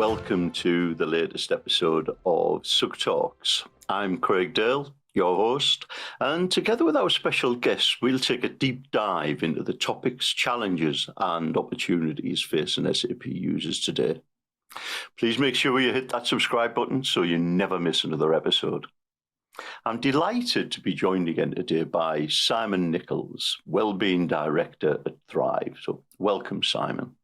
welcome to the latest episode of SUGTalks. I'm Craig Dale, your host, and together with our special guests, we'll take a deep dive into the topics, challenges, and opportunities facing SAP users today. Please make sure you hit that subscribe button so you never miss another episode. I'm delighted to be joined again today by Simon Nichols, Wellbeing Director at Deprived. So welcome, Simon.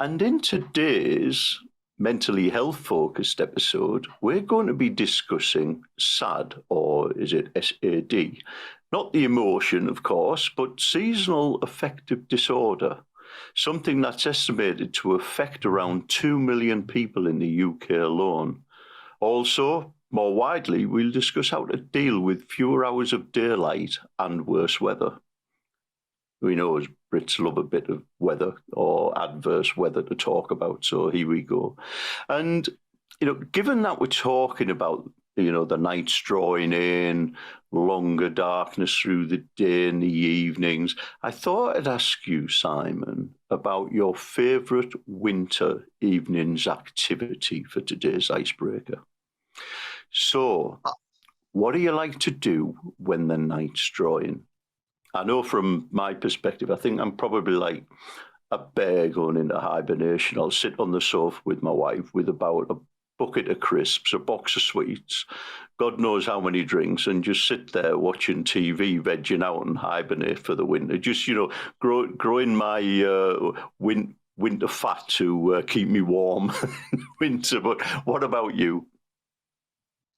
And in today's mentally health-focused episode, we're going to be discussing SAD, or is it SAD? Not the emotion, of course, but Seasonal Affective Disorder, something that's estimated to affect around 2 million people in the UK alone. Also, more widely, we'll discuss how to deal with fewer hours of daylight and worse weather. We know as Brits love a bit of weather or adverse weather to talk about, so here we go. And, given that we're talking about, the nights drawing in, longer darkness through the day and the evenings, I thought I'd ask you, Simon, about your favourite winter evenings activity for today's icebreaker. So, what do you like to do when the night's drawing? I know from my perspective, I think I'm probably like a bear going into hibernation. I'll sit on the sofa with my wife with about a bucket of crisps, a box of sweets, God knows how many drinks, and just sit there watching TV, vegging out and hibernate for the winter. Just, growing my winter fat to keep me warm in winter. But what about you?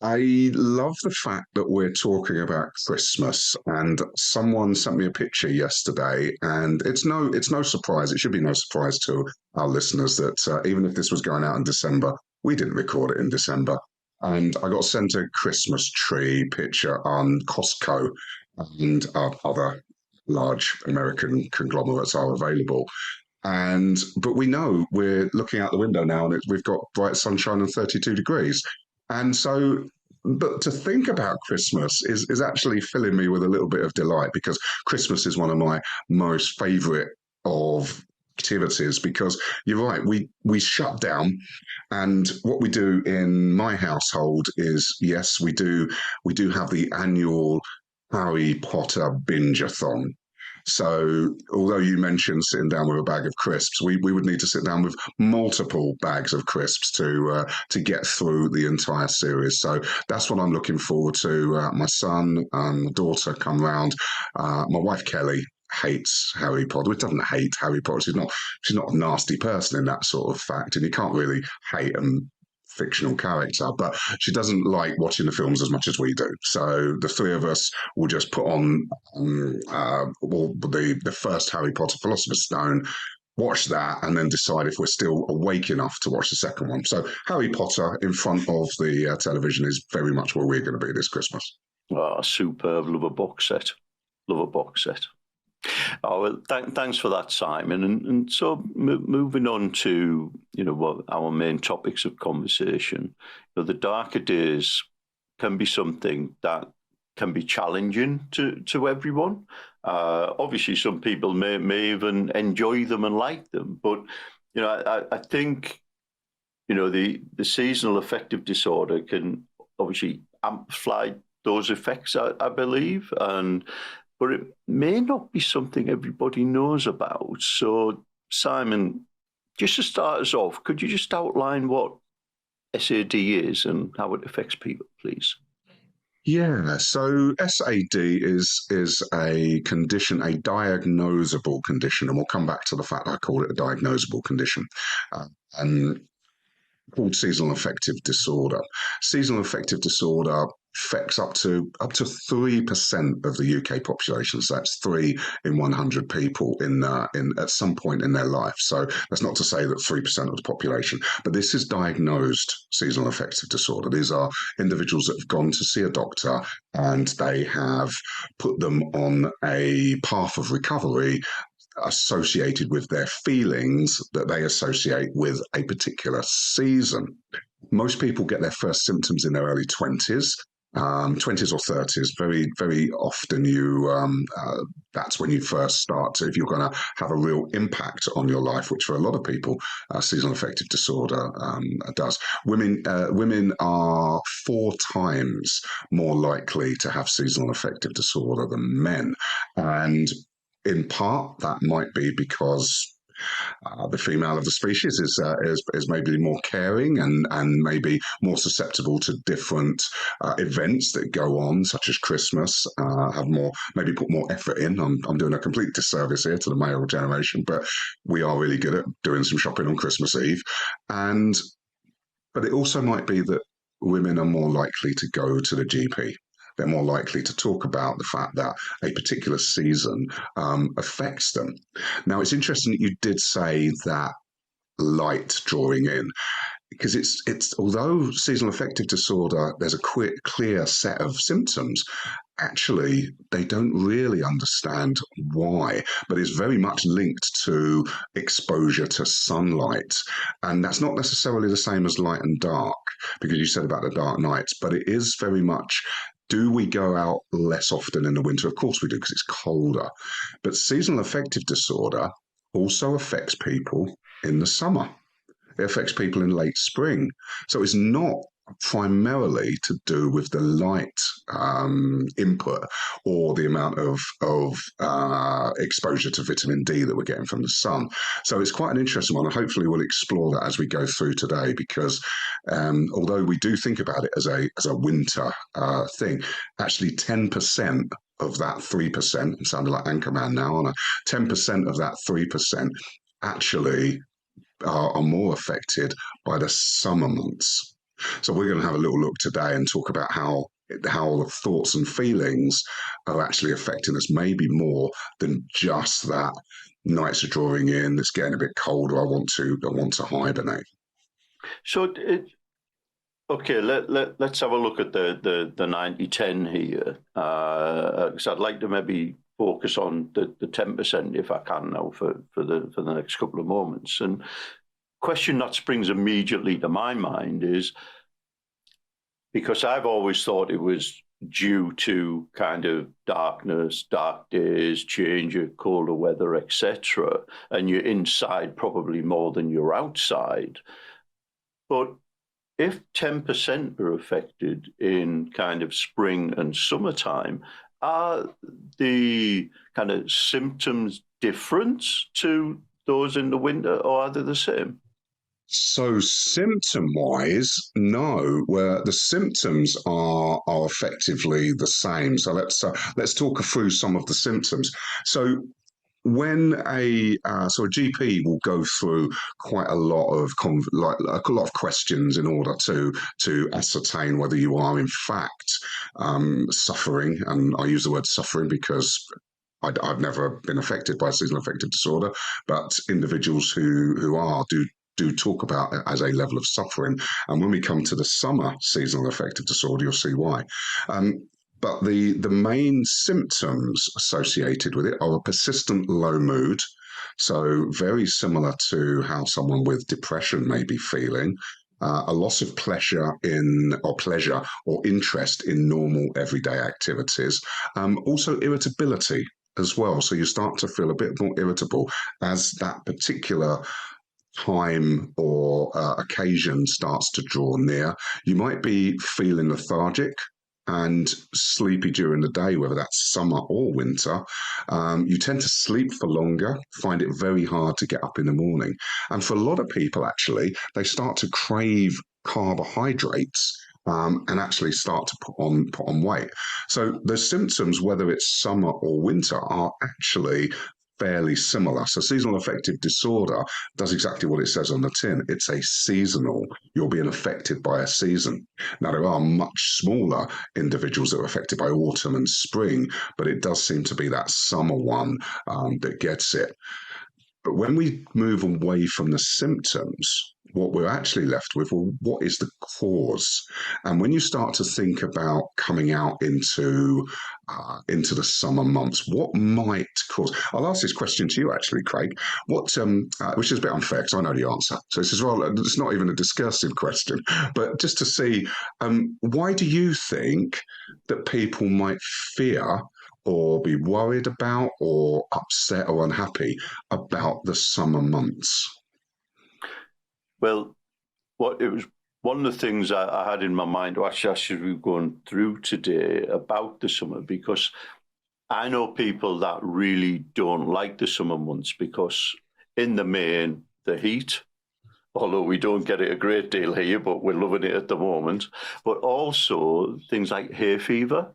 I love the fact that we're talking about Christmas, and someone sent me a picture yesterday, and it's no surprise. It should be no surprise to our listeners that even if this was going out in December, we didn't record it in December. And I got sent a Christmas tree picture on Costco, and other large American conglomerates are available. But we know we're looking out the window now, and we've got bright sunshine and 32 degrees. And so, but to think about Christmas is actually filling me with a little bit of delight, because Christmas is one of my most favourite of activities, because you're right, we shut down, and what we do in my household is, yes, we do have the annual Harry Potter binge-a-thon. So, although you mentioned sitting down with a bag of crisps, we would need to sit down with multiple bags of crisps to get through the entire series. So that's what I'm looking forward to. My son and daughter come round. My wife Kelly hates Harry Potter. It doesn't hate Harry Potter. She's not a nasty person in that sort of fact, and you can't really hate them. Fictional character, but she doesn't like watching the films as much as we do. So the three of us will just put on the first Harry Potter Philosopher's Stone, watch that, and then decide if we're still awake enough to watch the second one. So Harry Potter in front of the television is very much where we're going to be this Christmas. Oh, superb. Love a box set. Oh, well, thanks for that, Simon. And so moving on to, what our main topics of conversation, the darker days can be something that can be challenging to everyone. Obviously, some people may even enjoy them and like them. But, I think, the seasonal affective disorder can obviously amplify those effects, I believe. But it may not be something everybody knows about. So, Simon, just to start us off, could you just outline what SAD is and how it affects people, please? Yeah, so SAD is a condition, a diagnosable condition, and we'll come back to the fact I call it a diagnosable condition. And called seasonal affective disorder. Seasonal affective disorder affects up to 3% of the UK population. So that's 3 in 100 people in at some point in their life. So that's not to say that 3% of the population, but this is diagnosed seasonal affective disorder. These are individuals that have gone to see a doctor and they have put them on a path of recovery associated with their feelings that they associate with a particular season. Most people get their first symptoms in their early 20s. 20s or 30s, very, very often that's when you first start to, if you're going to have a real impact on your life, which for a lot of people, seasonal affective disorder does. Women are 4 times more likely to have seasonal affective disorder than men. And in part, that might be because the female of the species is maybe more caring and maybe more susceptible to different events that go on, such as Christmas. Have more, maybe put more effort in. I'm doing a complete disservice here to the male generation, but we are really good at doing some shopping on Christmas Eve, but it also might be that women are more likely to go to the GP. They're more likely to talk about the fact that a particular season affects them. Now, it's interesting that you did say that light drawing in, because it's although seasonal affective disorder, there's a clear set of symptoms. Actually, they don't really understand why, but it's very much linked to exposure to sunlight. And that's not necessarily the same as light and dark, because you said about the dark nights, but it is very much, do we go out less often in the winter? Of course we do, because it's colder. But seasonal affective disorder also affects people in the summer. It affects people in late spring. So it's not primarily to do with the light input or the amount of exposure to vitamin D that we're getting from the sun. So it's quite an interesting one, and hopefully we'll explore that as we go through today, because although we do think about it as a winter thing, actually 10% of that 3%, I'm sounding like Anchorman now, aren't I? 10% of that 3% actually are more affected by the summer months. So we're going to have a little look today and talk about how the thoughts and feelings are actually affecting us, maybe more than just that nights are drawing in, it's getting a bit colder, I want to hibernate. So, okay, let's have a look at the 90-10 here, because I'd like to maybe focus on the 10% if I can now for the next couple of moments. And question that springs immediately to my mind is, because I've always thought it was due to kind of darkness, dark days, change of colder weather, etc., and you're inside probably more than you're outside. But if 10% are affected in kind of spring and summertime, are the kind of symptoms different to those in the winter, or are they the same? So symptom-wise, no. Where the symptoms are effectively the same. So let's talk through some of the symptoms. So when a GP will go through quite a lot of a lot of questions in order to ascertain whether you are in fact suffering, and I use the word suffering because I've never been affected by seasonal affective disorder, but individuals who are do talk about it as a level of suffering. And when we come to the summer seasonal affective disorder, you'll see why. But the main symptoms associated with it are a persistent low mood. So very similar to how someone with depression may be feeling. A loss of pleasure or interest in normal everyday activities. Also irritability as well. So you start to feel a bit more irritable as that particular time or occasion starts to draw near. You might be feeling lethargic and sleepy during the day, whether that's summer or winter. You tend to sleep for longer, find it very hard to get up in the morning. And for a lot of people, actually, they start to crave carbohydrates and actually start to put on weight. So the symptoms, whether it's summer or winter, are actually fairly similar. So seasonal affective disorder does exactly what it says on the tin. It's a seasonal. You're being affected by a season. Now, there are much smaller individuals that are affected by autumn and spring, but it does seem to be that summer one that gets it. But when we move away from the symptoms what we're actually left with, well, what is the cause? And when you start to think about coming out into the summer months, what might cause? I'll ask this question to you, actually, Craig. Which is a bit unfair because I know the answer. So this is rather, it's not even a discursive question, but just to see, why do you think that people might fear or be worried about or upset or unhappy about the summer months? Well, what it was one of the things I had in my mind, actually, as we were going through today about the summer, because I know people that really don't like the summer months because, in the main, the heat, although we don't get it a great deal here, but we're loving it at the moment, but also things like hay fever.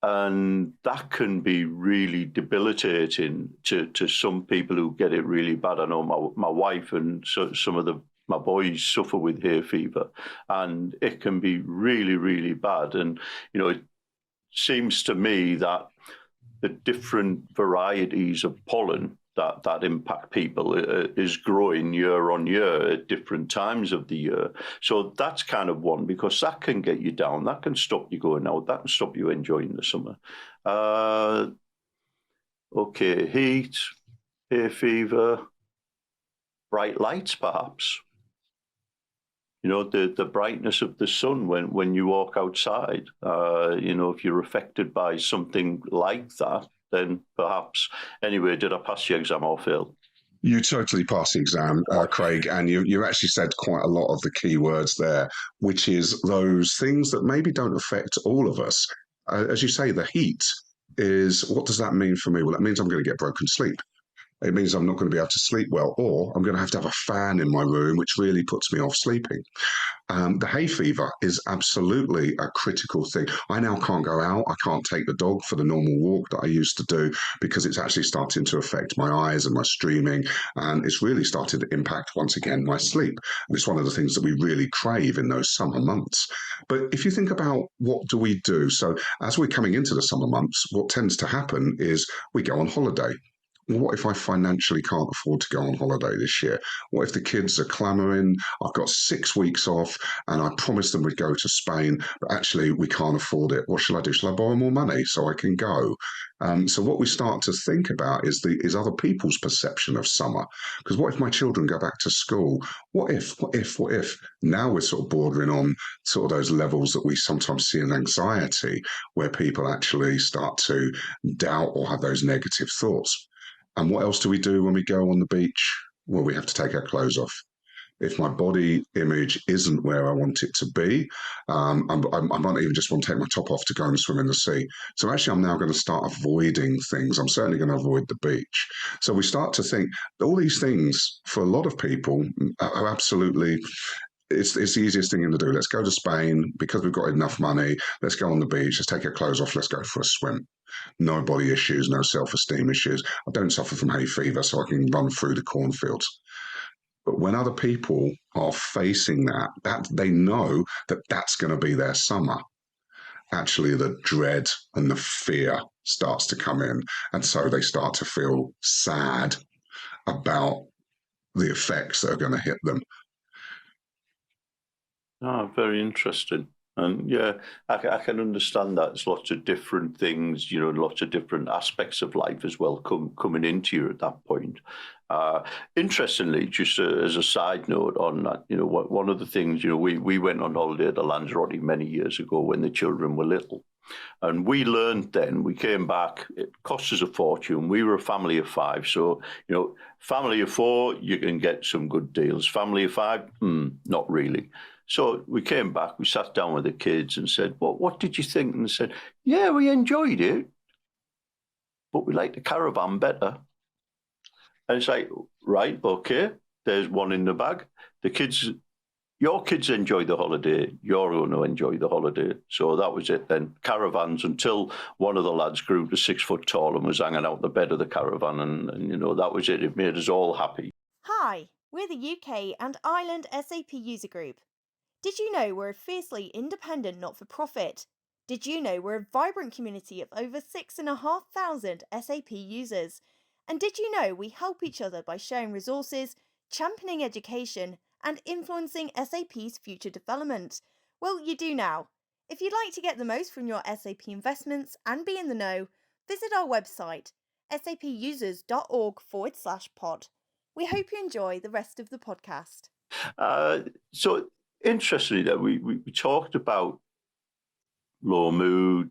And that can be really debilitating to some people who get it really bad. I know my wife and some of my boys suffer with hay fever, and it can be really, really bad. And, it seems to me that the different varieties of pollen that impact people is growing year on year at different times of the year. So that's kind of one, because that can get you down. That can stop you going out. That can stop you enjoying the summer. Okay, heat, hay fever, bright lights, perhaps. The brightness of the sun when you walk outside. If you're affected by something like that, then perhaps. Anyway, did I pass the exam or fail? You totally passed the exam, Craig, and you actually said quite a lot of the key words there, which is those things that maybe don't affect all of us. As you say, the heat is, what does that mean for me? Well, that means I'm going to get broken sleep. It means I'm not going to be able to sleep well, or I'm going to have a fan in my room, which really puts me off sleeping. The hay fever is absolutely a critical thing. I now can't go out. I can't take the dog for the normal walk that I used to do because it's actually starting to affect my eyes and my streaming. And it's really started to impact, once again, my sleep. And it's one of the things that we really crave in those summer months. But if you think about what do we do? So as we're coming into the summer months, what tends to happen is we go on holiday. What if I financially can't afford to go on holiday this year? What if the kids are clamoring? I've got 6 weeks off and I promised them we'd go to Spain, but actually we can't afford it. What shall I do? Shall I borrow more money so I can go? So what we start to think about is other people's perception of summer. Because what if my children go back to school? What if? What if? What if? Now we're sort of bordering on sort of those levels that we sometimes see in anxiety, where people actually start to doubt or have those negative thoughts. And what else do we do when we go on the beach? Well, we have to take our clothes off. If my body image isn't where I want it to be, I might even just want to take my top off to go and swim in the sea. So actually, I'm now going to start avoiding things. I'm certainly going to avoid the beach. So we start to think all these things for a lot of people are absolutely it's the easiest thing to do. Let's go to Spain because we've got enough money. Let's go on the beach. Let's take our clothes off. Let's go for a swim. No body issues, no self-esteem issues. I don't suffer from hay fever, so I can run through the cornfields. But when other people are facing that they know that that's going to be their summer. Actually, the dread and the fear starts to come in, and so they start to feel sad about the effects that are going to hit them. Very interesting. And yeah, I can understand that. There's lots of different things, lots of different aspects of life as well coming into you at that point. Interestingly, just as a side note on that, one of the things, we went on holiday to Lanzarote many years ago when the children were little. And we learned then, we came back, it cost us a fortune. We were a family of 5. So, family of 4, you can get some good deals. Family of 5, not really. So we came back, we sat down with the kids and said, well, what did you think? And they said, yeah, we enjoyed it, but we liked the caravan better. And it's like, right, okay, there's one in the bag. Your kids enjoy the holiday, you're going to enjoy the holiday. So that was it then. Caravans, until one of the lads grew to 6 foot tall and was hanging out the bed of the caravan. And that was it. It made us all happy. Hi, we're the UK and Ireland SAP user group. Did you know we're a fiercely independent not-for-profit? Did you know we're a vibrant community of over 6,500 SAP users? And did you know we help each other by sharing resources, championing education, and influencing SAP's future development? Well, you do now. If you'd like to get the most from your SAP investments and be in the know, visit our website, sapusers.org/pod. We hope you enjoy the rest of the podcast. So interestingly, that we talked about low mood,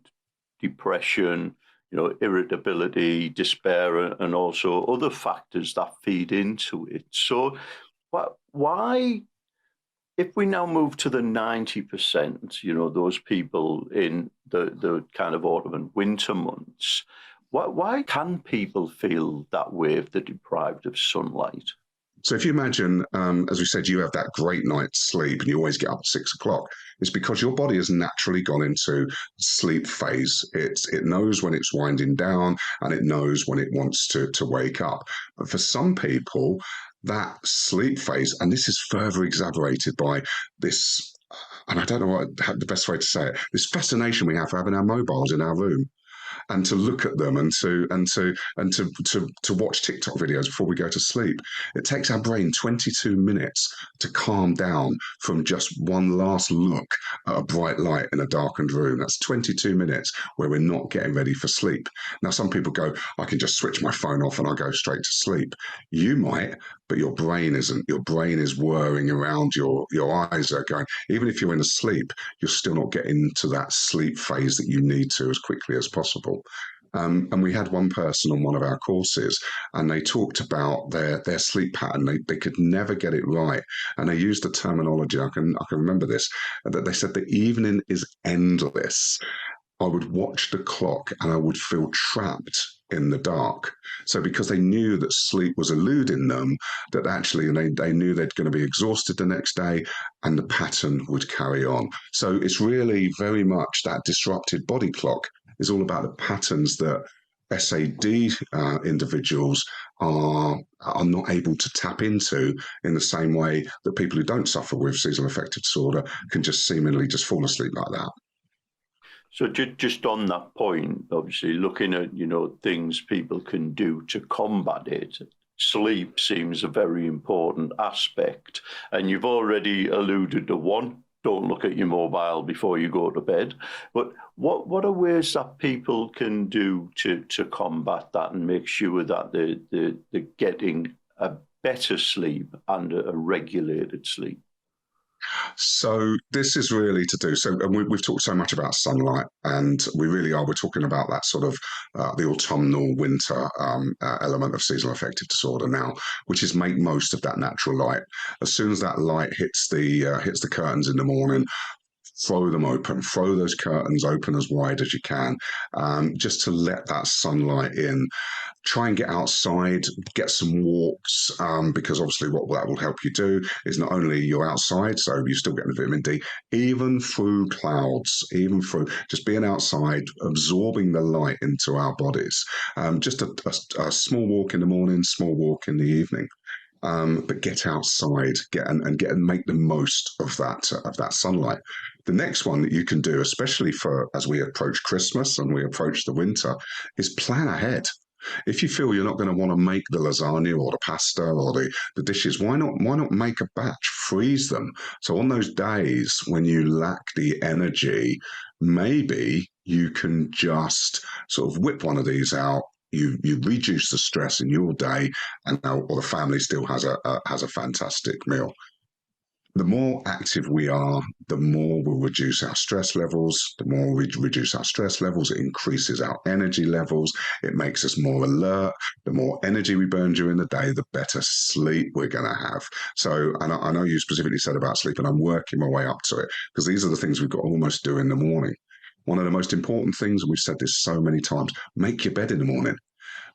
depression, irritability, despair, and also other factors that feed into it. So why, if we now move to the 90%, those people in the kind of autumn and winter months, why can people feel that way if they're deprived of sunlight? So if you imagine, as we said, you have that great night's sleep and you always get up at 6 o'clock, it's because your body has naturally gone into sleep phase. It knows when it's winding down and it knows when it wants to wake up. But for some people, that sleep phase, and this is further exaggerated by this, and I don't know how the best way to say it, this fascination we have for having our mobiles in our room, and to look at them and to watch TikTok videos before we go to sleep. It takes our brain 22 minutes to calm down from just one last look at a bright light in a darkened room. That's 22 minutes where we're not getting ready for sleep. Now, some people go, I can just switch my phone off and I'll go straight to sleep. You might, but your brain isn't. Your brain is whirring around, your eyes are going. Even if you're in a sleep, you're still not getting to that sleep phase that you need to as quickly as possible. And we had one person on one of our courses, and they talked about their sleep pattern. They could never get it right, and they used the terminology. I can remember this, that they said the evening is endless. I would watch the clock and I would feel trapped in the dark. So because they knew that sleep was eluding them, that actually they knew they're going to be exhausted the next day and the pattern would carry on. So it's really very much that disrupted body clock is all about the patterns that SAD individuals are not able to tap into in the same way that people who don't suffer with seasonal affective disorder can just seemingly just fall asleep like that. So just on that point, obviously looking at, things people can do to combat it, sleep seems a very important aspect. And you've already alluded to one, don't look at your mobile before you go to bed. But what are ways that people can do to combat that and make sure that they're getting a better sleep and a regulated sleep? So this is really to do. So, and we've talked so much about sunlight, and we're talking about that sort of the autumnal winter element of seasonal affective disorder now, which is make most of that natural light. As soon as that light hits the curtains in the morning, throw them open, throw those curtains open as wide as you can, just to let that sunlight in. Try and get outside, get some walks, because obviously what that will help you do is not only you're outside, so you're still getting the vitamin D, even through clouds, even through just being outside, absorbing the light into our bodies. Just a small walk in the morning, small walk in the evening. But get outside, make the most of that sunlight. The next one that you can do, especially as we approach Christmas and we approach the winter, is plan ahead. If you feel you're not going to want to make the lasagna or the pasta or the dishes, why not make a batch, freeze them? So on those days when you lack the energy, maybe you can just sort of whip one of these out. You reduce the stress in your day, or the family still has a fantastic meal. The more active we are, the more we'll reduce our stress levels. The more we reduce our stress levels, it increases our energy levels. It makes us more alert. The more energy we burn during the day, the better sleep we're going to have. So, and I know you specifically said about sleep, and I'm working my way up to it, because these are the things we've got to almost do in the morning. One of the most important things, and we've said this so many times, make your bed in the morning.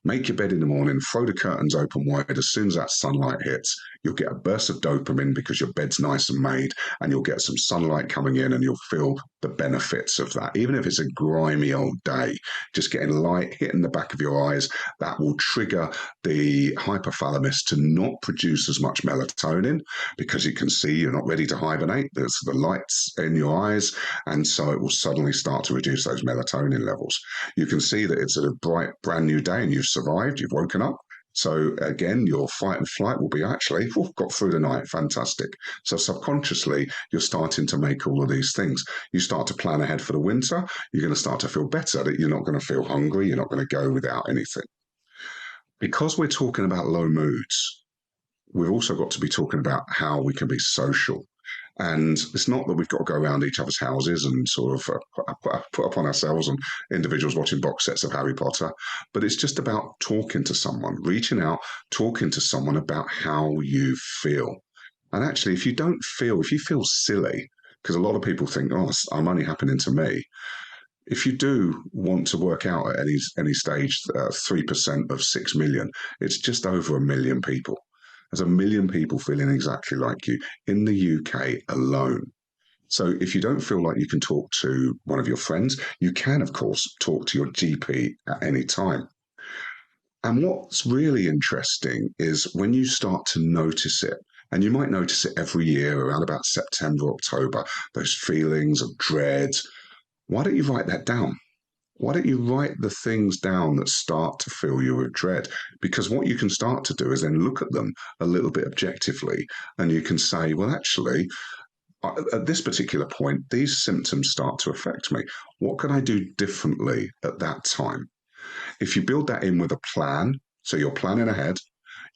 Make your bed in the morning, throw the curtains open wide. As soon as that sunlight hits, you'll get a burst of dopamine because your bed's nice and made, and you'll get some sunlight coming in and you'll feel the benefits of that. Even if it's a grimy old day, just getting light hitting the back of your eyes, that will trigger the hypothalamus to not produce as much melatonin, because you can see you're not ready to hibernate. There's the lights in your eyes, and so it will suddenly start to reduce those melatonin levels. You can see that it's a bright, brand new day and you've survived, you've woken up. So again, your fight and flight will be actually, got through the night, fantastic. So subconsciously, you're starting to make all of these things. You start to plan ahead for the winter. You're going to start to feel better, that you're not going to feel hungry. You're not going to go without anything. Because we're talking about low moods, we've also got to be talking about how we can be social. And it's not that we've got to go around each other's houses and sort of put upon ourselves and individuals watching box sets of Harry Potter, but it's just about talking to someone, reaching out, talking to someone about how you feel. And actually, if you feel silly, because a lot of people think, oh, I'm only happening to me. If you do want to work out at any stage, 3% of 6 million, it's just over 1 million people. There's 1 million people feeling exactly like you in the UK alone. So if you don't feel like you can talk to one of your friends, you can, of course, talk to your GP at any time. And what's really interesting is when you start to notice it, and you might notice it every year around about September, October, those feelings of dread. Why don't you write that down? Why don't you write the things down that start to fill you with dread? Because what you can start to do is then look at them a little bit objectively, and you can say, well, actually, at this particular point, these symptoms start to affect me. What can I do differently at that time? If you build that in with a plan, so you're planning ahead,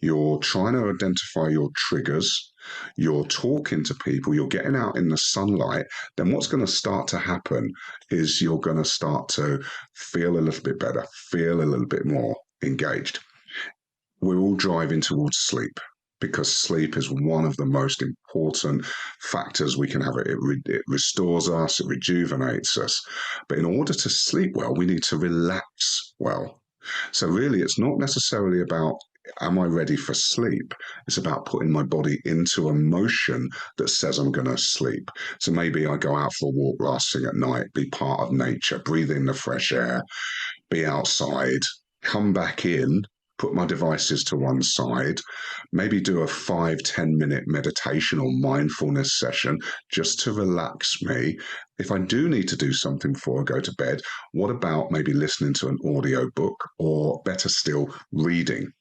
you're trying to identify your triggers, you're talking to people, you're getting out in the sunlight, then what's going to start to happen is you're going to start to feel a little bit better, feel a little bit more engaged. We're all driving towards sleep because sleep is one of the most important factors we can have. It restores us, it rejuvenates us. But in order to sleep well, we need to relax well. So really, it's not necessarily about am I ready for sleep? It's about putting my body into a motion that says I'm going to sleep. So maybe I go out for a walk last thing at night, be part of nature, breathe in the fresh air, be outside, come back in, put my devices to one side, maybe do a 5-10 minute meditation or mindfulness session just to relax me. If I do need to do something before I go to bed, what about maybe listening to an audio book, or better still, reading?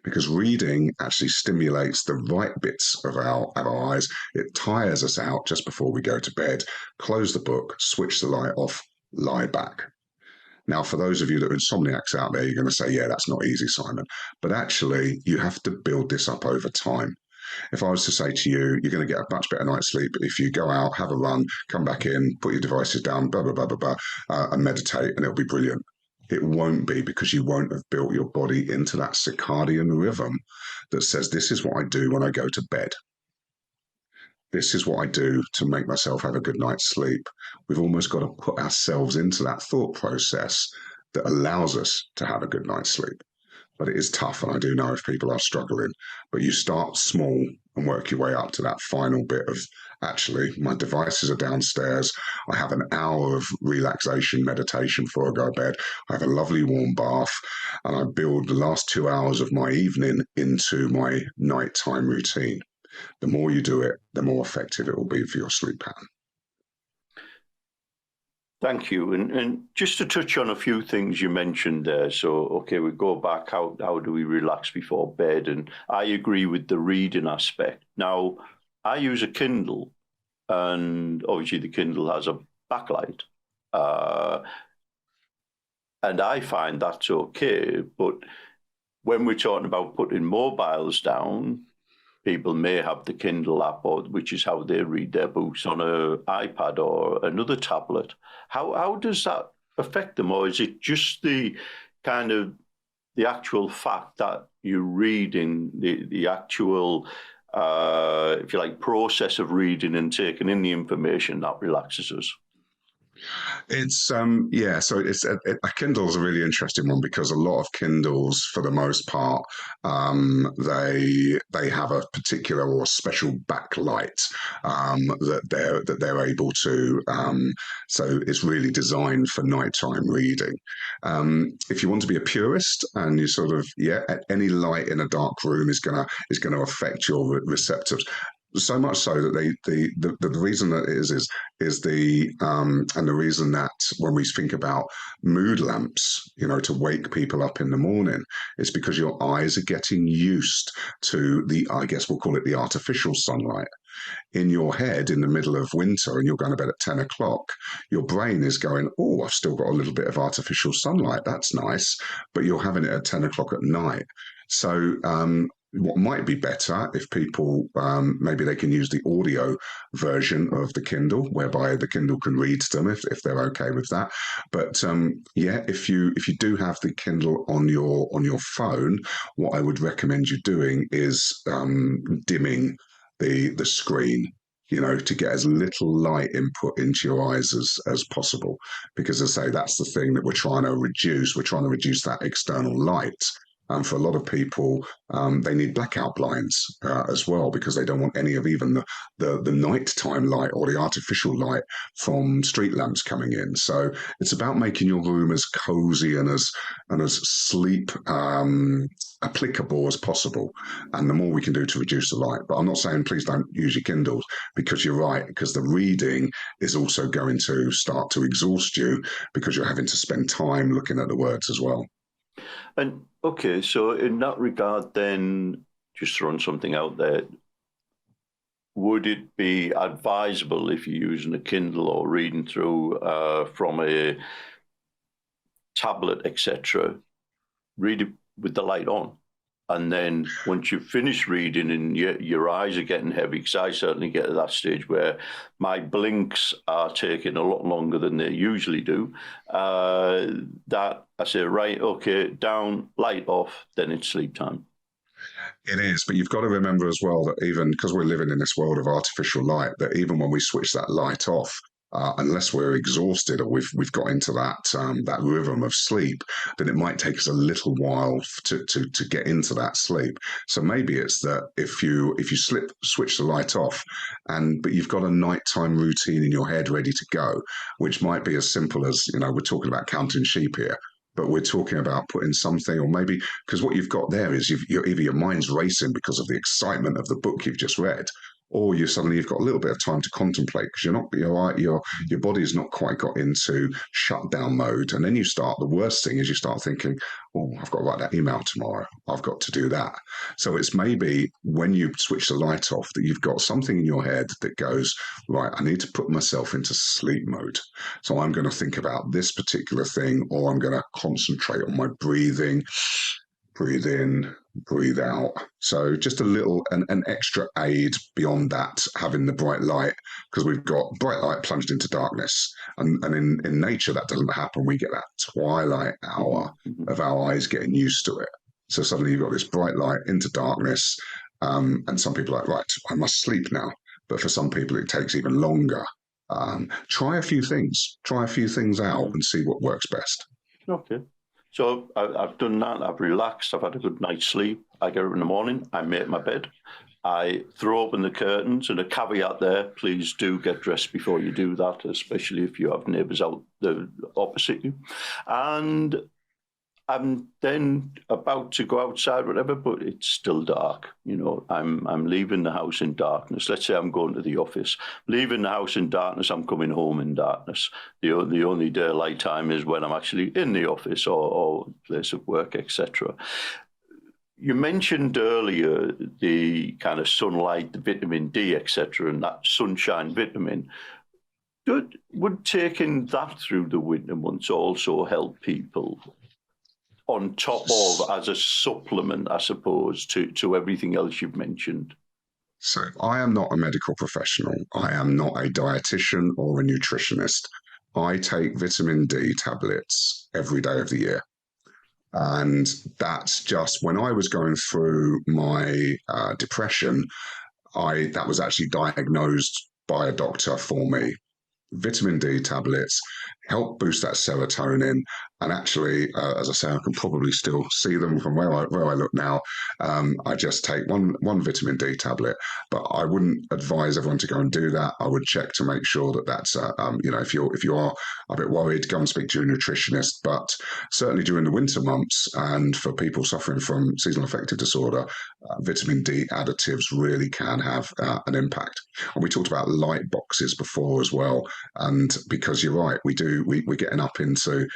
Because reading actually stimulates the right bits of our eyes. It tires us out just before we go to bed. Close the book, switch the light off, lie back. Now, for those of you that are insomniacs out there, you're going to say, yeah, that's not easy, Simon. But actually, you have to build this up over time. If I was to say to you, you're going to get a much better night's sleep if you go out, have a run, come back in, put your devices down, blah, blah, blah, blah, blah, and meditate, and it'll be brilliant. It won't be, because you won't have built your body into that circadian rhythm that says, this is what I do when I go to bed. This is what I do to make myself have a good night's sleep. We've almost got to put ourselves into that thought process that allows us to have a good night's sleep. But it is tough, and I do know if people are struggling. But you start small and work your way up to that final bit of, actually, my devices are downstairs. I have an hour of relaxation meditation before I go to bed. I have a lovely warm bath, and I build the last 2 hours of my evening into my nighttime routine. The more you do it, the more effective it will be for your sleep pattern. Thank you. And just to touch on a few things you mentioned there. So, okay, we go back, how do we relax before bed? And I agree with the reading aspect. Now, I use a Kindle, and obviously the Kindle has a backlight. And I find that's okay. But when we're talking about putting mobiles down, people may have the Kindle app, which is how they read their books, on an iPad or another tablet. How does that affect them? Or is it just the kind of the actual fact that you're reading, the actual, if you like, process of reading and taking in the information that relaxes us? It's so it's a Kindle is a really interesting one, because a lot of Kindles, for the most part, they have a particular or special backlight that they're able to. So it's really designed for nighttime reading. If you want to be a purist, and you sort of any light in a dark room is gonna affect your receptors. So much so that the reason that it is the and the reason that when we think about mood lamps, to wake people up in the morning, is because your eyes are getting used to I guess we'll call it the artificial sunlight. In your head in the middle of winter and you're going to bed at 10 o'clock, your brain is going, oh, I've still got a little bit of artificial sunlight. That's nice. But you're having it at 10 o'clock at night. So, what might be better if people maybe they can use the audio version of the Kindle, whereby the Kindle can read to them if they're okay with that. But if you do have the Kindle on your phone, what I would recommend you doing is dimming the screen, to get as little light input into your eyes as possible. Because as I say, that's the thing that we're trying to reduce. We're trying to reduce that external light. And for a lot of people, they need blackout blinds as well, because they don't want any of even the nighttime light or the artificial light from street lamps coming in. So it's about making your room as cozy and as sleep applicable as possible. And the more we can do to reduce the light. But I'm not saying please don't use your Kindles, because you're right, because the reading is also going to start to exhaust you, because you're having to spend time looking at the words as well. And okay, so in that regard, then, just throwing something out there, would it be advisable, if you're using a Kindle or reading through from a tablet, etc., read it with the light on? And then once you've finished reading and your eyes are getting heavy, because I certainly get to that stage where my blinks are taking a lot longer than they usually do, that I say, right, okay, down, light off, then it's sleep time. It is, but you've got to remember as well that even because we're living in this world of artificial light, that even when we switch that light off, unless we're exhausted or we've got into that rhythm of sleep, then it might take us a little while to get into that sleep. So maybe it's that if you switch the light off, but you've got a nighttime routine in your head ready to go, which might be as simple as, we're talking about counting sheep here. But we're talking about putting something, or maybe because what you've got there is either your mind's racing because of the excitement of the book you've just read, or you've got a little bit of time to contemplate because your body's not quite got into shutdown mode. And then the worst thing is you start thinking, oh, I've got to write that email tomorrow. I've got to do that. So it's maybe when you switch the light off that you've got something in your head that goes, right, I need to put myself into sleep mode. So I'm going to think about this particular thing, or I'm going to concentrate on my breathing. Breathe in, breathe out. So just a little, an extra aid beyond that, having the bright light, because we've got bright light plunged into darkness. And in nature, that doesn't happen. We get that twilight hour of our eyes getting used to it. So suddenly you've got this bright light into darkness. And some people are like, right, I must sleep now. But for some people, it takes even longer. Try a few things out and see what works best. Okay. So I've done that. I've relaxed. I've had a good night's sleep. I get up in the morning. I make my bed. I throw open the curtains. And a caveat there, please do get dressed before you do that, especially if you have neighbours out the opposite you. And I'm then about to go outside, whatever, but it's still dark. I'm leaving the house in darkness. Let's say I'm going to the office. Leaving the house in darkness, I'm coming home in darkness. The only daylight time is when I'm actually in the office or place of work, etc. You mentioned earlier the kind of sunlight, the vitamin D, etc., and that sunshine vitamin. Would taking that through the winter months also help people, on top of, as a supplement, I suppose, to everything else you've mentioned? So I am not a medical professional. I am not a dietitian or a nutritionist. I take vitamin D tablets every day of the year. And that's just when I was going through my depression, that was actually diagnosed by a doctor for me. Vitamin D tablets help boost that serotonin. And actually, as I say, I can probably still see them from where I look now. I just take one vitamin D tablet, but I wouldn't advise everyone to go and do that. I would check to make sure that that's if you are a bit worried, go and speak to your nutritionist. But certainly during the winter months, and for people suffering from seasonal affective disorder, vitamin D additives really can have an impact. And we talked about light boxes before as well. And because you're right, we're getting up into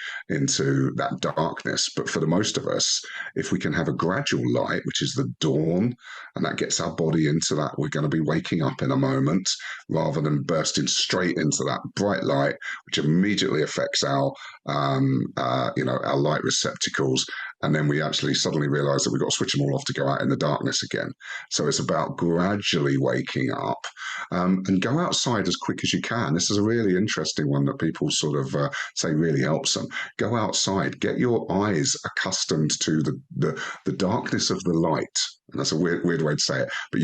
that darkness. But for the most of us, if we can have a gradual light, which is the dawn, and that gets our body into that, we're going to be waking up in a moment rather than bursting straight into that bright light, which immediately affects our light receptacles. And then we actually suddenly realize that we've got to switch them all off to go out in the darkness again. So it's about gradually waking up and go outside as quick as you can. This is a really interesting one that people sort of say really helps them. Go outside, get your eyes accustomed to the darkness of the light. And that's a weird way to say it. But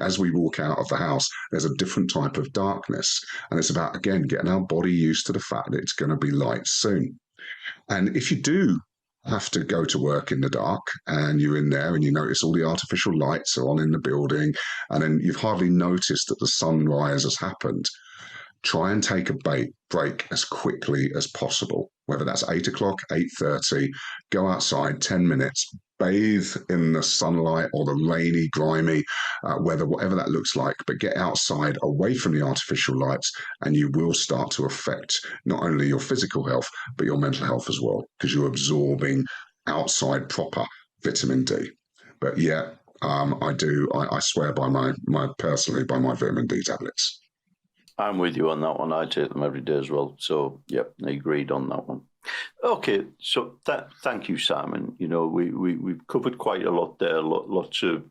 as we walk out of the house, there's a different type of darkness. And it's about, again, getting our body used to the fact that it's going to be light soon. And if you do have to go to work in the dark and you're in there and you notice all the artificial lights are on in the building and then you've hardly noticed that the sunrise has happened, try and take a break as quickly as possible, whether that's 8 o'clock, 8:30, go outside 10 minutes, bathe in the sunlight or the rainy, grimy weather, whatever that looks like, but get outside away from the artificial lights and you will start to affect not only your physical health, but your mental health as well, because you're absorbing outside proper vitamin D. But yeah, I swear by my vitamin D tablets. I'm with you on that one. I take them every day as well. So, yep, I agreed on that one. Okay, so thank you, Simon. We've covered quite a lot there, lots of,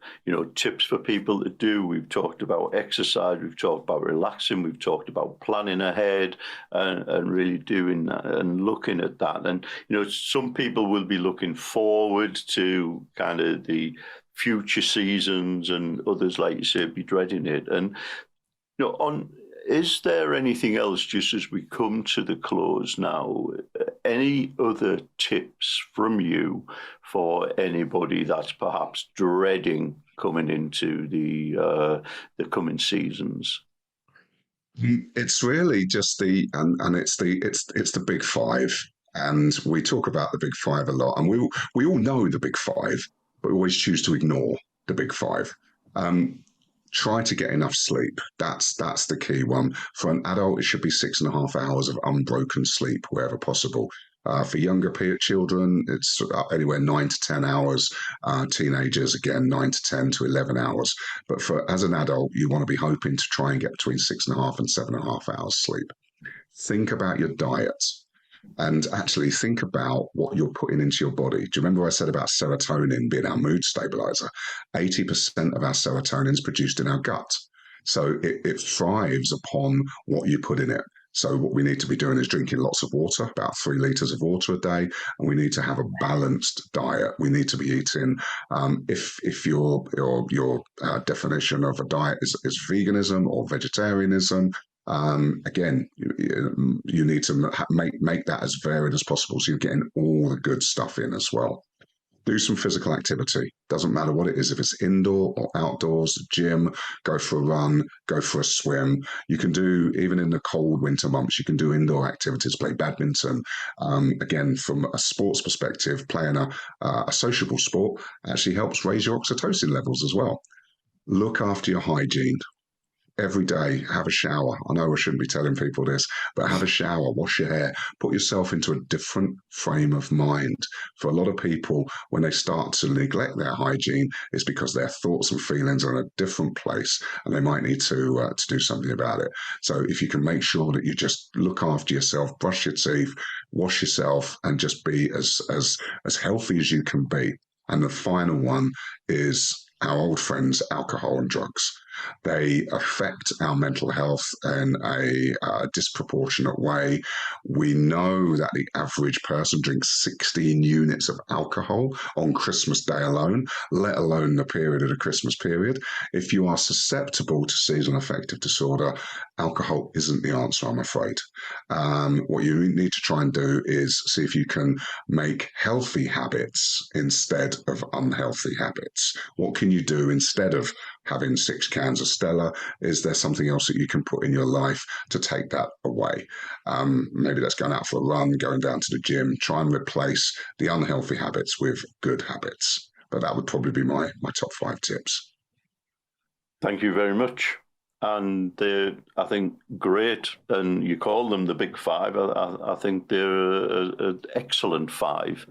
tips for people to do. We've talked about exercise, we've talked about relaxing, we've talked about planning ahead and really doing that and looking at that. And, some people will be looking forward to kind of the future seasons and others, like you say, be dreading it. And, is there anything else, just as we come to the close now, any other tips from you for anybody that's perhaps dreading coming into the coming seasons? It's really just it's the big five, and we talk about the big five a lot, and we all know the big five, but we always choose to ignore the big five. Try to get enough sleep. That's the key one. For an adult, it should be 6.5 hours of unbroken sleep wherever possible. For younger children, it's anywhere 9 to 10 hours. Teenagers, again, 9 to 10 to 11 hours. But as an adult, you want to be hoping to try and get between 6.5 and 7.5 hours sleep. Think about your diet. And actually think about what you're putting into your body. Do you remember I said about serotonin being our mood stabilizer? 80% of our serotonin is produced in our gut. So it thrives upon what you put in it. So what we need to be doing is drinking lots of water, about 3 litres of water a day, and we need to have a balanced diet. We need to be eating, if your definition of a diet is veganism or vegetarianism, again, you need to make that as varied as possible so you're getting all the good stuff in as well. Do some physical activity. Doesn't matter what it is, if it's indoor or outdoors, gym, go for a run, go for a swim. You can do, even in the cold winter months, you can do indoor activities, play badminton. Again, from a sports perspective, playing a sociable sport actually helps raise your oxytocin levels as well. Look after your hygiene. Every day, have a shower. I know I shouldn't be telling people this, but have a shower, wash your hair, put yourself into a different frame of mind. For a lot of people, when they start to neglect their hygiene, it's because their thoughts and feelings are in a different place and they might need to do something about it. So if you can make sure that you just look after yourself, brush your teeth, wash yourself, and just be as healthy as you can be. And the final one is our old friends, alcohol and drugs. They affect our mental health in a disproportionate way. We know that the average person drinks 16 units of alcohol on Christmas Day alone, let alone the period of the Christmas period. If you are susceptible to seasonal affective disorder, alcohol isn't the answer, I'm afraid. What you need to try and do is see if you can make healthy habits instead of unhealthy habits. What can you do instead of having 6 cans of Stella? Is there something else that you can put in your life to take that away? Maybe that's going out for a run, going down to the gym. Try and replace the unhealthy habits with good habits. But that would probably be my top 5 tips. Thank you very much. And they're, I think, great. And you call them the big 5. I think they're an excellent 5.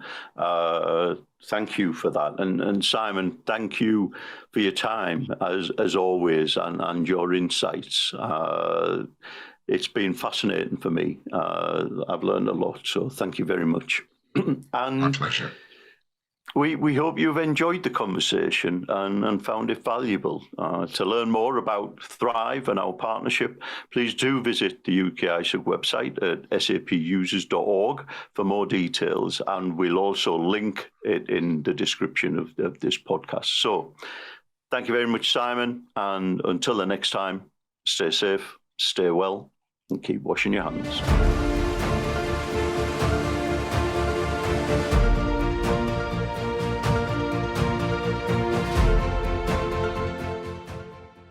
Thank you for that. And Simon, thank you for your time, as always, and your insights. It's been fascinating for me. I've learned a lot, so thank you very much. And my pleasure. We hope you've enjoyed the conversation and found it valuable. To learn more about Thrive and our partnership, please do visit the UK&I SUG website at sapusers.org for more details, and we'll also link it in the description of this podcast. So thank you very much, Simon, and until the next time, stay safe, stay well, and keep washing your hands.